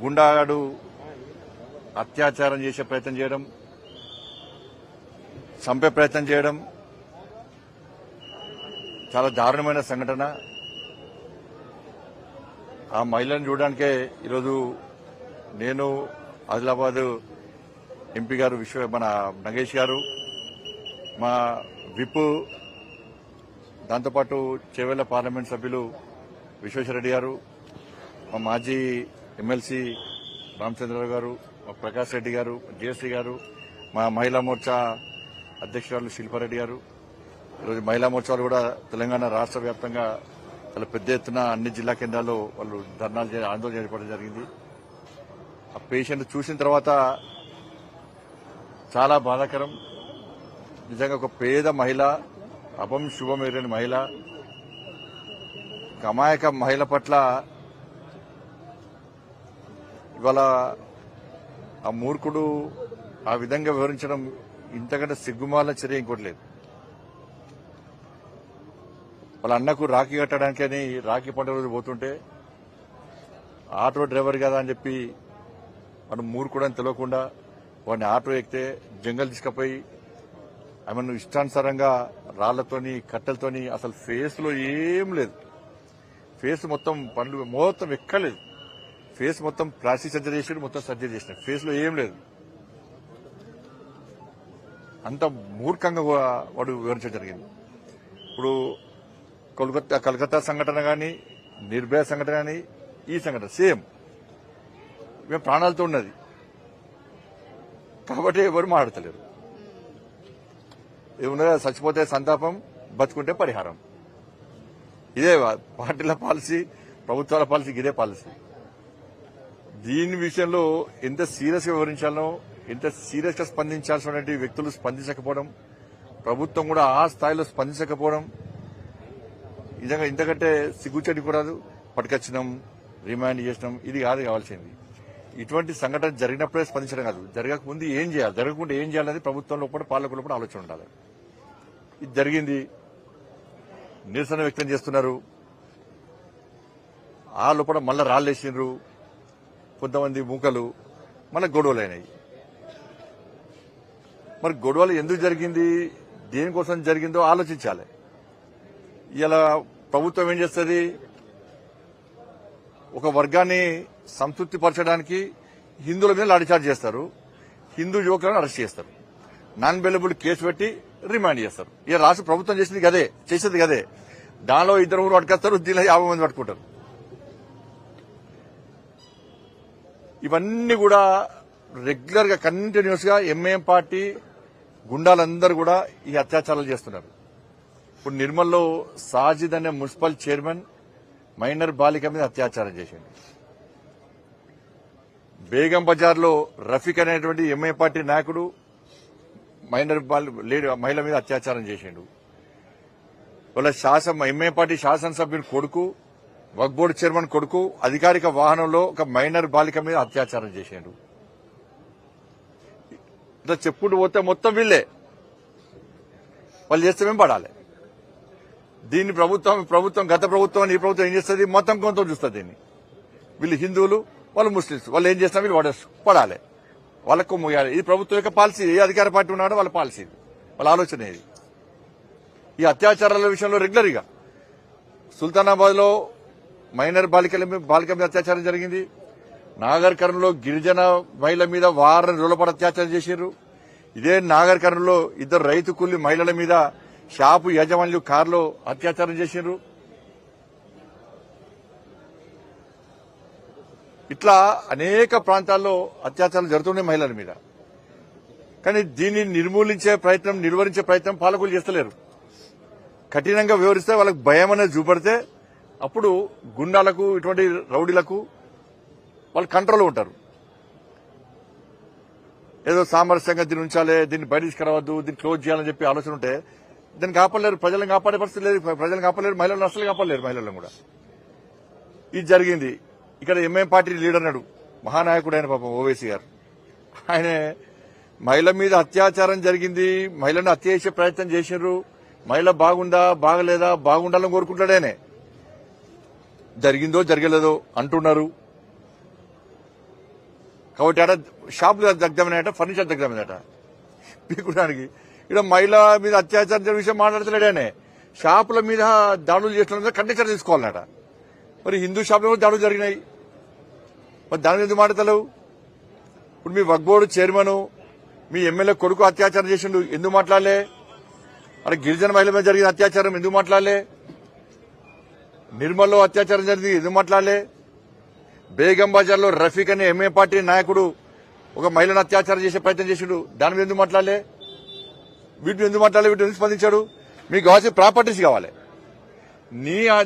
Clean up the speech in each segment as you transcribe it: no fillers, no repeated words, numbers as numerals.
గుండాగాడు అత్యాచారం చేసే ప్రయత్నం చేయడం, చంపే ప్రయత్నం చేయడం చాలా దారుణమైన సంఘటన. ఆ మహిళను చూడడానికే ఈరోజు నేను ఆదిలాబాద్ ఎంపీ గారు మన నగేష్ గారు, మా విప్, దాంతోపాటు చేవెళ్ల పార్లమెంట్ సభ్యులు విశ్వేశ్వరరెడ్డి గారు, మా మాజీ ఎమ్మెల్సీ రామచంద్రరావు గారు, మా ప్రకాష్ రెడ్డి గారు, జయశ్రీ గారు, మా మహిళా మోర్చా అధ్యక్షురాలు శిల్పారెడ్డి గారు. ఈరోజు మహిళా మోర్చాలు కూడా తెలంగాణ రాష్ట్ర వ్యాప్తంగా చాలా పెద్ద ఎత్తున అన్ని జిల్లా కేంద్రాల్లో వాళ్ళు ధర్నాలు ఆందోళన చేపట్టడం జరిగింది. ఆ పేషెంట్ చూసిన తర్వాత చాలా బాధాకరం. నిజంగా ఒక పేద మహిళ, అపం శుభం ఎరని మహిళ, అమాయక మహిళ పట్ల ఇవాళ ఆ మూర్ఖుడు ఆ విధంగా వివరించడం ఇంతకంటే సిగ్గుమాల చర్య ఇంకోటి లేదు. వాళ్ళ అన్నకు రాఖీ కట్టడానికని రాఖీ పండుగ రోజు పోతుంటే ఆటో డ్రైవర్ కదా అని చెప్పి వాడు మూర్ఖుడు అని తెలియకుండా వాడిని ఆటో ఎక్కితే జంగల్ తీసుకుపోయి ఆమెను ఇష్టానుసారంగా రాళ్లతోని కట్టెలతోని, అసలు ఫేస్ లో ఏం లేదు, ఫేస్ మొత్తం పండ్లు మొత్తం ఎక్కలేదు, ఫేస్ మొత్తం ప్లాస్టిక్ సర్జరీ చేసాడు, మొత్తం సర్జరీ చేసినాడు, ఫేస్ లో ఏం లేదు. అంత మూర్ఖంగా వాడు వివరించడం జరిగింది. ఇప్పుడు కలకత్తా సంఘటన కానీ, నిర్భయ సంఘటన కానీ, ఈ సంఘటన సేమ్ మేము ప్రాణాలతో ఉన్నది కాబట్టి ఎవరు మాట్లాడతలేరు. ఏమన్నా చచ్చిపోతే సంతాపం, బతుకుంటే పరిహారం. ఇదే పార్టీల పాలసీ, ప్రభుత్వాల పాలసీ, ఇదే పాలసీ. దీని విషయంలో ఎంత సీరియస్ గా వివరించాలో, ఎంత సీరియస్ గా స్పందించాల్సిన వ్యక్తులు స్పందించకపోవడం, ప్రభుత్వం కూడా ఆ స్థాయిలో స్పందించకపోవడం నిజంగా ఇంతకంటే సిగ్గుచెడి కూడా పట్టుకొచ్చినాం, రిమాండ్ చేసినాం, ఇది కాదు కావాల్సింది. ఇటువంటి సంఘటన జరిగినప్పుడే స్పందించడం కాదు, జరగకముందు ఏం చేయాలి, జరగకుండా ఏం చేయాలనేది ప్రభుత్వంలో కూడా పాలకులు కూడా ఆలోచన ఉండాలి. ఇది జరిగింది, నిరసన వ్యక్తం చేస్తున్నారు, ఆ లోపల మళ్ళా రాళ్లేసిండ్రు కొంతమంది మూకలు, మళ్ళీ గొడవలు అయినాయి. మరి గొడవలు ఎందుకు జరిగింది, దేనికోసం జరిగిందో ఆలోచించాలి. ఇలా ప్రభుత్వం ఏం చేస్తుంది, ఒక వర్గాన్ని సంతృప్తి పరచడానికి హిందువుల మీద లాఠీచార్జ్ చేస్తారు, హిందూ యువకులను అరెస్ట్ చేస్తారు, నాన్ బెయిలబుల్ కేసు పెట్టి రిమాండ్ చేస్తారు. ఇక రాష్ట్ర ప్రభుత్వం చేసేది గదే. దానిలో 2 పట్టుకొస్తారు, దీనిలో 50 మంది పట్టుకుంటారు. ఇవన్నీ కూడా రెగ్యులర్ గా కంటిన్యూస్ గా ఎంఐఎం పార్టీ గుండాలందరూ కూడా ఈ అత్యాచారాలు చేస్తున్నారు. ఇప్పుడు నిర్మల్లో సాజిద్ అనే మున్సిపల్ చైర్మన్ మైనర్ బాలిక మీద అత్యాచారం చేసిండు. బేగం బజార్ లో రఫీక్ అనేటువంటి ఎంఐ పార్టీ నాయకుడు మైనర్ మహిళ మీద అత్యాచారం చేసిండు. వాళ్ళ ఎంఐ పార్టీ శాసనసభ్యుని కొడుకు, వక్ఫ్ బోర్డు చైర్మన్ కొడుకు అధికారిక వాహనంలో ఒక మైనర్ బాలిక మీద అత్యాచారం చేసిండు. ఇట్లా చెప్పుకుంటూ పోతే మొత్తం వీళ్లే, వాళ్ళు చేస్తే మేము పడాలి. దీన్ని ప్రభుత్వం గత ప్రభుత్వం ఈ ప్రభుత్వం ఏం చేస్తుంది, మొత్తం కొంత చూస్తుంది. దీన్ని వీళ్ళు హిందువులు, వాళ్ళు ముస్లింస్, వాళ్ళు ఏం చేస్తున్నా వీళ్ళు పడాలి, వాళ్ళకు ముయ్యాలి. ఇది ప్రభుత్వం యొక్క పాలసీ. ఏ అధికార పార్టీ ఉన్నాడో వాళ్ళ పాలసీ, వాళ్ళ ఆలోచన ఇది. ఈ అత్యాచారాల విషయంలో రెగ్యులర్ గా సుల్తానాబాద్ లో మైనర్ బాలిక మీద అత్యాచారం జరిగింది. నాగర్ కర్నూలులో గిరిజన మహిళ మీద వారం రోజుల పాటు అత్యాచారం చేశారు. ఇదే నాగర్ కర్నూలులో 2 రైతు కూలి మహిళల మీద షాపు యజమానులు కారులో అత్యాచారం చేశారు. ఇట్లా అనేక ప్రాంతాల్లో అత్యాచారాలు జరుగుతున్నాయి మహిళల మీద. కానీ దీన్ని నిలువరించే ప్రయత్నం పాలకులు చేస్తలేరు. కఠినంగా వివరిస్తే వాళ్ళకి భయం అనేది చూపడితే అప్పుడు గుండాలకు, ఇటువంటి రౌడీలకు వాళ్ళు కంట్రోల్లో ఉంటారు. ఏదో సామరస్యంగా దీన్ని ఉంచాలి, దీన్ని బయట తీసుకురావద్దు, దీన్ని క్లోజ్ చేయాలని చెప్పి ఆలోచన ఉంటే దీన్ని కాపాడలేరు, ప్రజలను కాపాడే పరిస్థితి లేదు, ప్రజలను కాపాడలేరు, మహిళలను అసలు కాపాడలేరు, మహిళలను కూడా. ఇది జరిగింది. ఇక్కడ ఎంఐఎం పార్టీ లీడర్ నాడు మహానాయకుడు ఆయన పాపం ఓవైసీ గారు, ఆయన మహిళ మీద అత్యాచారం జరిగింది, మహిళను హత్య చేసే ప్రయత్నం చేశారు, మహిళ బాగుందా బాగలేదా, బాగుండాలని కోరుకుంటాడేనే, జరిగిందో జరగలేదో అంటున్నారు. కాబట్టి ఆడ షాపులు దగ్ధమైనట, ఫర్నిచర్ దగ్ధమైనట. పీకుడానికి ఇక్కడ మహిళ మీద అత్యాచారం జరిగిన విషయం మాట్లాడతలేడానే. షాపుల మీద దాడులు చేసిన మీద కండిషన్ తీసుకోవాలన్నట. మరి హిందూ షాపులో కూడా దాడులు జరిగినాయి. మరి దాని మీద ఎందుకు మాట్లాడతలేవు? ఇప్పుడు మీ వక్ఫ్ బోర్డు చైర్మన్ మీ ఎమ్మెల్యే కొడుకు అత్యాచారం చేసిండు, ఎందుకు మాట్లాడలే? అక్కడ గిరిజన మహిళ మీద జరిగిన అత్యాచారం ఎందుకు మాట్లాడలే? నిర్మల్లో అత్యాచారం జరిగింది ఎందుకు మాట్లాడలే? బేగం బజార్ లో రఫీక్ అనే ఎంఏ పార్టీ నాయకుడు ఒక మహిళను అత్యాచారం చేసే ప్రయత్నం చేసిండు, దాని మీద ఎందుకు మాట్లాడలే? వీటిని ఎందుకు మాట్లాడలే? వీటిని ఎందుకు స్పందించాడు? మీకు కావాల్సిన ప్రాపర్టీస్ కావాలి.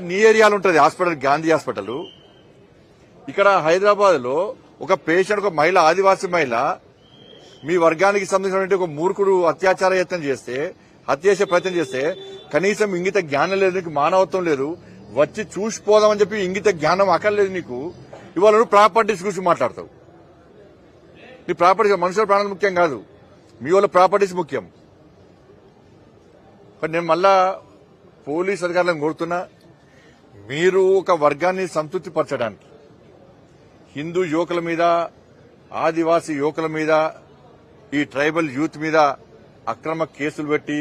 నీ ఏరియాలో ఉంటుంది హాస్పిటల్, గాంధీ హాస్పిటల్. ఇక్కడ హైదరాబాద్ లో ఒక పేషెంట్, ఒక మహిళ, ఆదివాసీ మహిళ మీ వర్గానికి సంబంధించిన ఒక మూర్ఖుడు అత్యాచార యత్నం చేస్తే, హత్య చేసే ప్రయత్నం చేస్తే కనీసం ఇంగిత జ్ఞానం లేదు, నీకు మానవత్వం లేదు. వచ్చి చూసిపోదామని చెప్పి ఇంగిత జ్ఞానం అక్కర్లేదు నీకు. ఇవాళ నువ్వు ప్రాపర్టీస్ గురించి మాట్లాడతావు. నీ ప్రాపర్టీస్, మనుషుల ప్రాణాలు ముఖ్యం కాదు, మీ వాళ్ళ ప్రాపర్టీస్ ముఖ్యం. నేను మళ్ళా పోలీస్ అధికారులను కోరుతున్నా, మీరు ఒక వర్గాన్ని సంతృప్తి పరచడానికి హిందూ యువకుల మీద, ఆదివాసీ యువకుల మీద, ఈ ట్రైబల్ యూత్ మీద అక్రమ కేసులు పెట్టి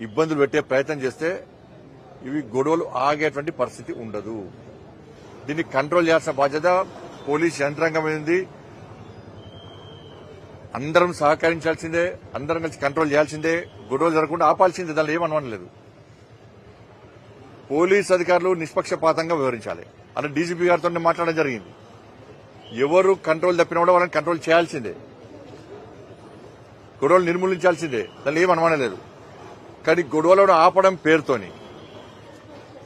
ఇబ్బందులు పెట్టే ప్రయత్నం చేస్తే ఇవి గొడవలు ఆగేటువంటి పరిస్థితి ఉండదు. దీన్ని కంట్రోల్ చేయాల్సిన బాధ్యత పోలీస్ యంత్రాంగం ఉంది. అందరం సహకరించాల్సిందే, అందరం కలిసి కంట్రోల్ చేయాల్సిందే, గొడవలు జరగకుండా ఆపాల్సిందే. దానిలో ఏమనలేదు. పోలీస్ అధికారులు నిష్పక్షపాతంగా వ్యవహరించాలి. అలా డీజీపీ గారితో మాట్లాడడం జరిగింది. ఎవరు కంట్రోల్ తప్పినా కూడా వాళ్ళని కంట్రోల్ చేయాల్సిందే, గొడవలు నిర్మూలించాల్సిందే. దానిలో ఏమనలేదు. కానీ గొడవలను ఆపడం పేరుతోని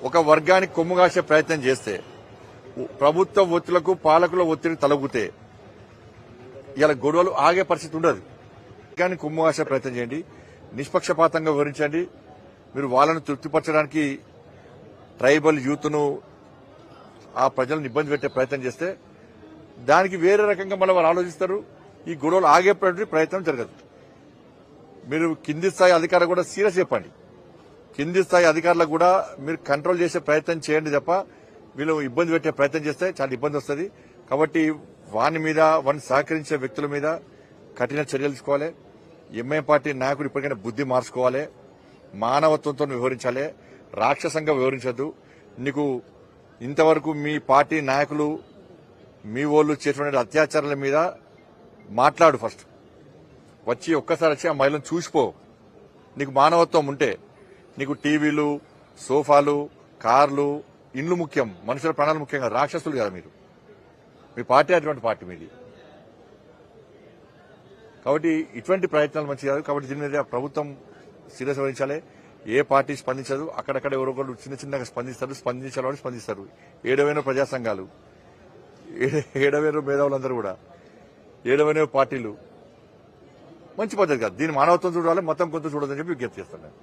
ఒక వర్గానికి కొమ్ము కాసే ప్రయత్నం చేస్తే, ప్రభుత్వ ఒత్తిళ్లకు, పాలకుల ఒత్తిడి తలగుతే ఇలా గొడవలు ఆగే పరిస్థితి ఉండదు. కానీ కొమ్ము కాసే ప్రయత్నం చేయండి, నిష్పక్షపాతంగా వివరించండి. మీరు వాళ్ళను తృప్తిపరచడానికి ట్రైబల్ యూత్ను, ఆ ప్రజలను ఇబ్బంది పెట్టే ప్రయత్నం చేస్తే దానికి వేరే రకంగా మళ్ళీ వాళ్ళు ఆలోచిస్తారు. ఈ గొడవలు ఆగేటువంటి ప్రయత్నం జరగదు. మీరు కింది స్థాయి అధికారులు కూడా సీరియస్ చెప్పండి. కింది స్థాయి అధికారులకు కూడా మీరు కంట్రోల్ చేసే ప్రయత్నం చేయండి తప్ప వీళ్ళు ఇబ్బంది పెట్టే ప్రయత్నం చేస్తే చాలా ఇబ్బంది వస్తుంది. కాబట్టి వాని మీద, వారిని సహకరించే వ్యక్తుల మీద కఠిన చర్యలు తీసుకోవాలి. ఎంఐ పార్టీ నాయకుడు ఇప్పటికైనా బుద్ధి మార్చుకోవాలి, మానవత్వంతో వ్యవహరించాలి, రాక్షసంగా వ్యవహరించద్దు. నీకు ఇంతవరకు మీ పార్టీ నాయకులు, మీ వాళ్ళు చేసినటువంటి అత్యాచారాల మీద మాట్లాడు. ఫస్ట్ వచ్చి ఒక్కసారి వచ్చి ఆ మహిళను చూసిపో. నీకు మానవత్వం ఉంటే నీకు టీవీలు, సోఫాలు, కార్లు, ఇండ్లు ముఖ్యం, మనుషుల ప్రాణాలు ముఖ్యంగా. రాక్షసులు కదా మీరు. మీ పార్టీ అటువంటి పార్టీ మీది. కాబట్టి ఇటువంటి ప్రయత్నాలు మంచిది కాదు. కాబట్టి దీని మీద ప్రభుత్వం సీరియస్ వహించాలి. ఏ పార్టీ స్పందించదు. అక్కడక్కడ ఎవరొకరు చిన్న చిన్నగా స్పందిస్తారు. స్పందించాలని స్పందిస్తారు. 7 ప్రజా సంఘాలు, 7 మేధావులందరూ కూడా, 7 పార్టీలు. మంచి పద్ధతి కాదు. దీని మానవత్వం చూడాలి, మతం కొంత చూడాలని చెప్పి విజ్ఞప్తి చేస్తున్నాను.